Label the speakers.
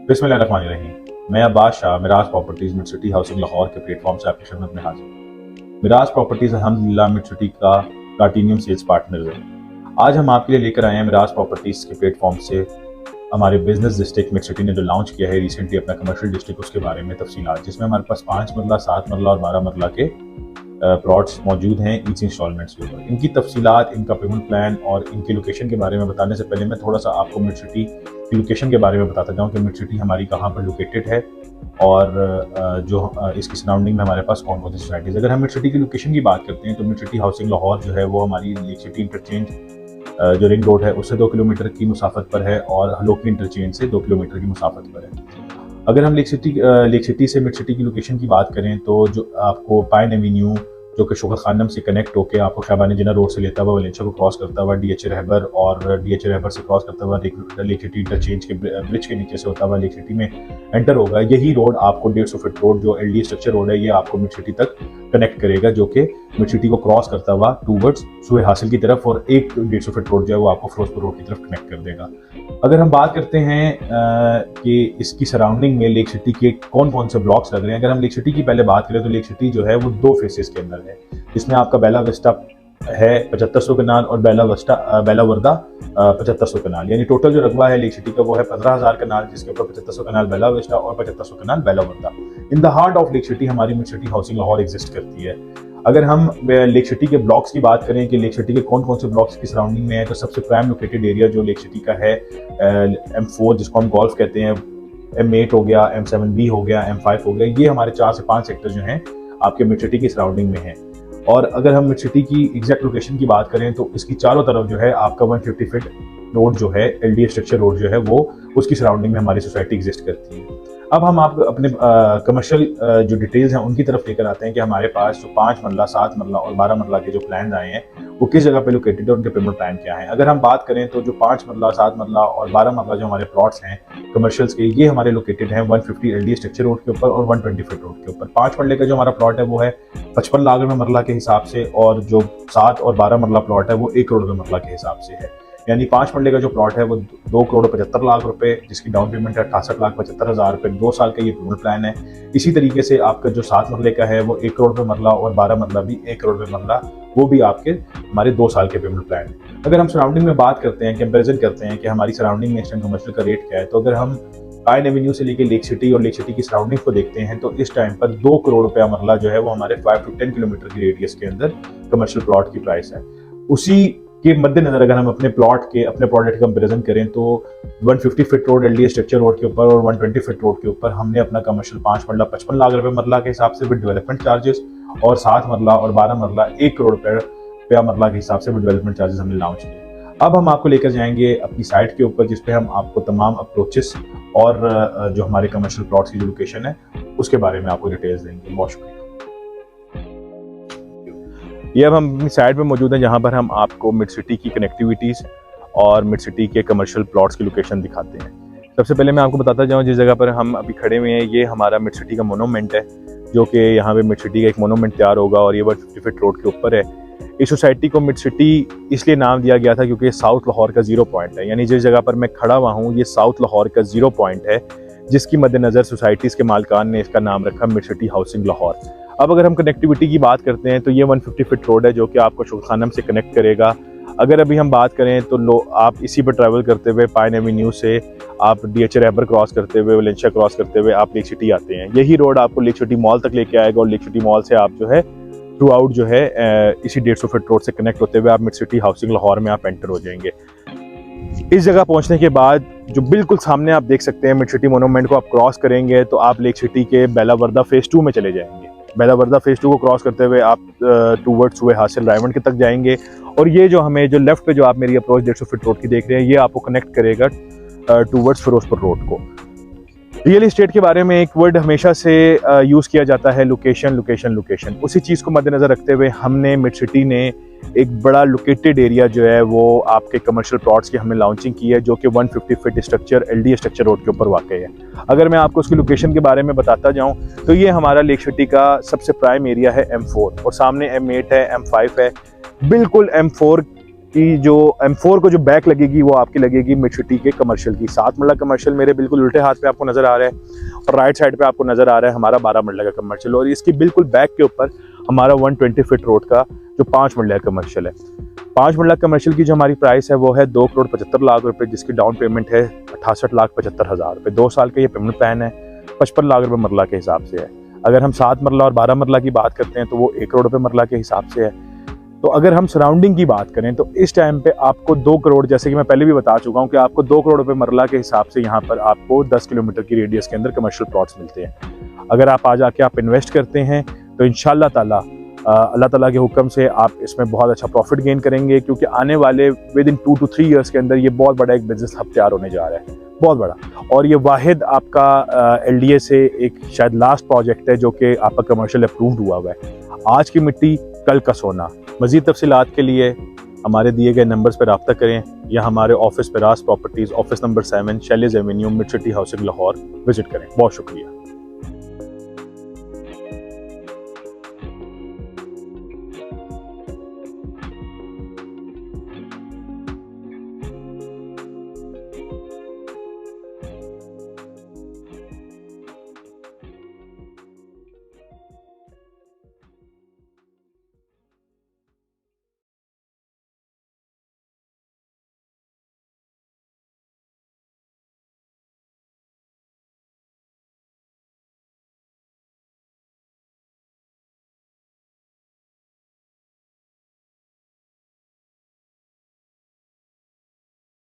Speaker 1: बिस्मिल्लाहिर्रहमानिर्रहीम। मैं Abbas Shah Miraj properties mid city housing Lahore के प्लेटफॉर्म से आपकी खिदमत में हाजिर हूँ। मिराज प्रॉपर्टीज अल्हम्दुलिल्लाह मिड सिटी का प्लैटिनियम सेल्स पार्टनर है। आज हम आपके लिए लेकर आए हैं मिराज प्रॉपर्टीज के प्लेटफॉर्म से हमारे बिजनेस डिस्ट्रिक्ट मिड सिटी ने जो लॉन्च किया है रिसेंटली अपना कमर्शियल डिस्ट्रिक्ट, उसके बारे में तफसीलात, जिसमें हमारे पास 5 मरला, 7 मरला और 12 मरला के प्लॉट्स मौजूद हैं ईच इंस्टॉलमेंट्स के ऊपर। इनकी तफसीलात, इनका पेमेंट प्लान और इनकी लोकेशन के बारे में बताने से पहले मैं थोड़ा सा आपको मिड सिटी की लोकेशन के बारे में बताता जाऊँ कि मिड सिटी हमारी कहाँ पर लोकेटेड है और जो इसकी सराउंडिंग में हमारे पास कौन कौन सी सोसाइटीज़। अगर हम मिड सिटी की लोकेशन की बात करते हैं तो मिड सिटी हाउसिंग लाहौर जो है वो हमारी लेक सिटी इंटरचेंज जो रिंग रोड है उससे 2 किलोमीटर की मुसाफत पर है और हलोकी इंटरचेंज से 2 किलोमीटर की मुसाफत पर है। अगर हम लेक सिटी से मिड सिटी की लोकेशन की बात करें तो जो आपको पाइन एवेन्यू जो कि शुगर खानम से कनेक्ट होकर आपको शाबानी जिना रोड से लेता हुआ वलेंशिया को क्रॉस करता हुआ DH रहबर और DH रहबर से क्रॉस करता हुआ लेक सिटी इंटरचेंज के ब्रिज के नीचे से होता हुआ लेक सिटी में एंटर होगा। यही रोड आपको 150 फीट रोड जो LD स्ट्रक्चर रोड है ये आपको मिड सिटी तक कनेक्ट करेगा, जो कि मिड सिटी को क्रॉस करता हुआ टूवर्ड्स सुए हासिल की तरफ, और एक 150 फीट रोड जो है वो आपको फिरोजपुर रोड की तरफ कनेक्ट कर देगा। अगर हम बात करते हैं कि इसकी सराउंडिंग में लेक सिटी के कौन कौन से ब्लॉक्स लग रहे हैं, अगर हम लेक सिटी की पहले बात करें तो लेक सिटी जो है वो 2 फेसेस के अंदर है, जिसमें आपका बेला विस्टा है 7500 कनाल और बेला वर्दा 7500 कनाल, यानी टोटल जो रकबा है लेक सिटी का वो है 15,000 कनाल, जिसके ऊपर 7500 कनाल बेला विस्टा और 7500 कनाल Bella Verda. In the heart of Lake City हमारी Mid city housing Lahore exist करती है। अगर हम लेक सिटी के ब्लॉक्स की बात करें कि लेक सिटी के कौन कौन से ब्लॉक्स की सराउंडिंग में है, तो सबसे प्राइम लोकेटेड एरिया जो लेक सिटी का है M4 जिसको हम गोल्फ कहते हैं, M8 हो गया, M7B हो गया, M5 हो गया, ये हमारे 4 से 5 सेक्टर जो हैं आपके मिड सिटी की सराउंडिंग में हैं। और अगर हम मिड सिटी की एग्जैक्ट लोकेशन की बात करें तो इसकी चारों तरफ जो है आपका 150 फीट रोड जो है LD स्ट्रक्चर रोड जो है वो उसकी सराउंडिंग में हमारी सोसाइटी एग्जिस्ट करती है। अब हम आपको अपने कमर्शियल जो डिटेल्स हैं उनकी तरफ लेकर आते हैं कि हमारे पास जो 5 मरला, 7 मरला और 12 मरला के जो प्लान आए हैं वो किस जगह पे लोकेटेड है, उनके पेमेंट प्लान क्या है। अगर हम बात करें तो जो 5 मरला, 7 मरला और 12 मरला जो हमारे प्लॉट्स हैं कमर्शियल्स के, ये हमारे लोकेटेड हैं 150 LD स्ट्रक्चर रोड के ऊपर और 120 फीट रोड के ऊपर। 5 मरले का जो हमारा प्लॉट है वो है 55 लाख रुपये मरला के हिसाब से, और जो 7 और 12 मरला प्लॉट है वो 1 करोड़ रुपये मरला के हिसाब से है। यानी 5 मरले का जो प्लॉट है वो 2 करोड़ 75 लाख रुपए, जिसकी डाउन पेमेंट है 68,75,000 रुपये, 2 साल का ये पेमेंट प्लान है। इसी तरीके से आपका जो 7 मरले का है वो 1 करोड़ रुपये मरला और 12 मरला भी 1 करोड़ रुपये मरला, वो भी आपके हमारे 2 साल के पेमेंट प्लान है। अगर हम सराउंडिंग में बात करते हैं, कंपेरिजन करते हैं कि हमारी सराउंडिंग में इस टाइम कमर्शियल का रेट क्या है, तो अगर हम पाइन एवेन्यू से लेकर लेक सिटी और लेक सिटी की सराउंडिंग को देखते हैं तो इस टाइम पर 2 करोड़ रुपया मरला जो है वो हमारे 5 to 10 किलोमीटर की रेडियस के अंदर कमर्शियल प्लॉट की प्राइस है। उसी के मद्देनजर अगर हम अपने प्रोडक्ट कंपैरिजन करें तो 150 feet road LD structure road के ऊपर और 120 फीट रोड के ऊपर हमने अपना कमर्शियल 5 मरला 55 लाख रुपए मरला के हिसाब से विद डेवलपमेंट चार्जेस, और 7 मरला और 12 मरला 1 करोड़ रुपया मरला के हिसाब से विद डेवलपमेंट चार्जेस हमने लॉन्च किए। अब हम आपको लेकर जाएंगे अपनी साइट के ऊपर, जिसपे हम आपको तमाम अप्रोचेस और जो हमारे कमर्शियल प्लॉट्स की जो लोकेशन है उसके बारे में आपको डिटेल्स देंगे। बहुत शुक्रिया। ये अब हम अपनी साइट पे मौजूद हैं जहाँ पर हम आपको मिड सिटी की कनेक्टिविटीज़ और मिड सिटी के कमर्शियल प्लॉट्स की लोकेशन दिखाते हैं। सबसे पहले मैं आपको बताता जाऊँ जिस जगह पर हम अभी खड़े हुए हैं ये हमारा मिड सिटी का मोनूमेंट है, जो कि यहाँ पे मिड सिटी का एक मोनूमेंट तैयार होगा और ये 150 फीट रोड के ऊपर है। इस सोसाइटी को मिड सिटी इसलिए नाम दिया गया था क्योंकि ये साउथ लाहौर का 0 पॉइंट है, यानी जिस जगह पर मैं खड़ा हुआ हूँ ये साउथ लाहौर का 0 पॉइंट है, जिसकी मद्देनज़र सोसाइटीज़ के मालिकान ने इसका नाम रखा मिड सिटी हाउसिंग लाहौर। अब अगर हम कनेक्टिविटी की बात करते हैं तो ये 150 फीट रोड है जो कि आपको शुगर खानम से कनेक्ट करेगा। अगर अभी हम बात करें तो आप इसी पर ट्रैवल करते हुए पाइन एवेन्यू से आप DH रहबर क्रॉस करते हुए वलेंशिया क्रॉस करते हुए आप लेक सिटी आते हैं। यही रोड आपको लेक सिटी मॉल तक लेके आएगा और लेक सिटी मॉल से आप जो है थ्रू आउट जो है इसी 150 फीट रोड से कनेक्ट होते हुए आप मिड सिटी हाउसिंग लाहौर में आप एंटर हो जाएंगे। इस जगह पहुंचने के बाद जो बिल्कुल सामने आप देख सकते हैं मिड सिटी मोनूमेंट को आप क्रॉस करेंगे तो आप लेक सिटी के बेला वर्दा फेज़ 2 में चले जाएंगे। बेला वर्दा फेज़ 2 को क्रॉस करते हुए आप टूवर्ड्स सुए हासिल रायमंड के तक जाएंगे, और ये जो हमें जो लेफ्ट पे जो आप मेरी अप्रोच 150 फीट रोड की देख रहे हैं ये आपको कनेक्ट करेगा टूवर्ड्स फिरोजपुर रोड को। रियल इस्टेट के बारे में एक वर्ड हमेशा से यूज़ किया जाता है, लोकेशन लोकेशन लोकेशन। उसी चीज़ को मद्देनज़र रखते हुए हमने मिड सिटी ने एक बड़ा लोकेटेड एरिया जो है वो आपके कमर्शियल प्लॉट्स की हमने लॉन्चिंग की है, जो कि 150 feet structure LD structure road के ऊपर वाक़ है। अगर मैं आपको उसकी लोकेशन के बारे में बताता जाऊं तो ये हमारा लेक सिटी का सबसे प्राइम एरिया है M4, और सामने M8 है, M5 है। बिल्कुल M4
Speaker 2: की जो M4 को जो बैक लगेगी वो आपकी लगेगी मिड सिटी के कमर्शियल की। 7 मरला कमर्शियल मेरे बिल्कुल उल्टे हाथ पे आपको नज़र आ रहा है और राइट साइड पे आपको नज़र आ रहा है हमारा 12 मरला का कमर्शियल, और इसकी बिल्कुल बैक के ऊपर हमारा 120 फीट रोड का जो 5 मरला कमर्शियल है। 5 मरला कमर्शियल की जो हमारी प्राइस है वो है 2,75,00,000 रुपये, जिसकी डाउन पेमेंट है 68,75,000 रुपये। 2 साल का ये पेमेंट प्लान है, 55 लाख रुपये मरला के हिसाब से है। अगर हम 7 मरला और 12 मरला की बात करते हैं तो वो 1 करोड़ रुपये मरला के हिसाब से है। तो अगर हम सराउंडिंग की बात करें तो इस टाइम पे आपको 2 करोड़, जैसे कि मैं पहले भी बता चुका हूँ कि आपको 2 करोड़ रुपए मरला के हिसाब से यहाँ पर आपको 10 किलोमीटर की रेडियस के अंदर कमर्शियल प्लॉट्स मिलते हैं। अगर आप आ जाके आप इन्वेस्ट करते हैं तो इंशाल्लाह ताला अल्लाह ताला के हुक्म से आप इसमें बहुत अच्छा प्रॉफिट गेन करेंगे, क्योंकि आने वाले विद इन 2 to 3 ईयर्स के अंदर ये बहुत बड़ा एक बिजनेस हब तैयार होने जा रहा है, बहुत बड़ा। और ये वाहिद आपका LDA से एक शायद लास्ट प्रोजेक्ट है जो कि आपका कमर्शियल अप्रूव्ड हुआ हुआ है। आज की मिट्टी कल का सोना। मज़ीद तफसीलात के लिए हमारे दिए गए नंबर्स पर रब्ता करें या हमारे ऑफिस पे राज प्रॉपर्टीज़, ऑफिस नंबर 7 शैलेज Avenue, Mid city housing, Lahore visit करें। बहुत शुक्रिया।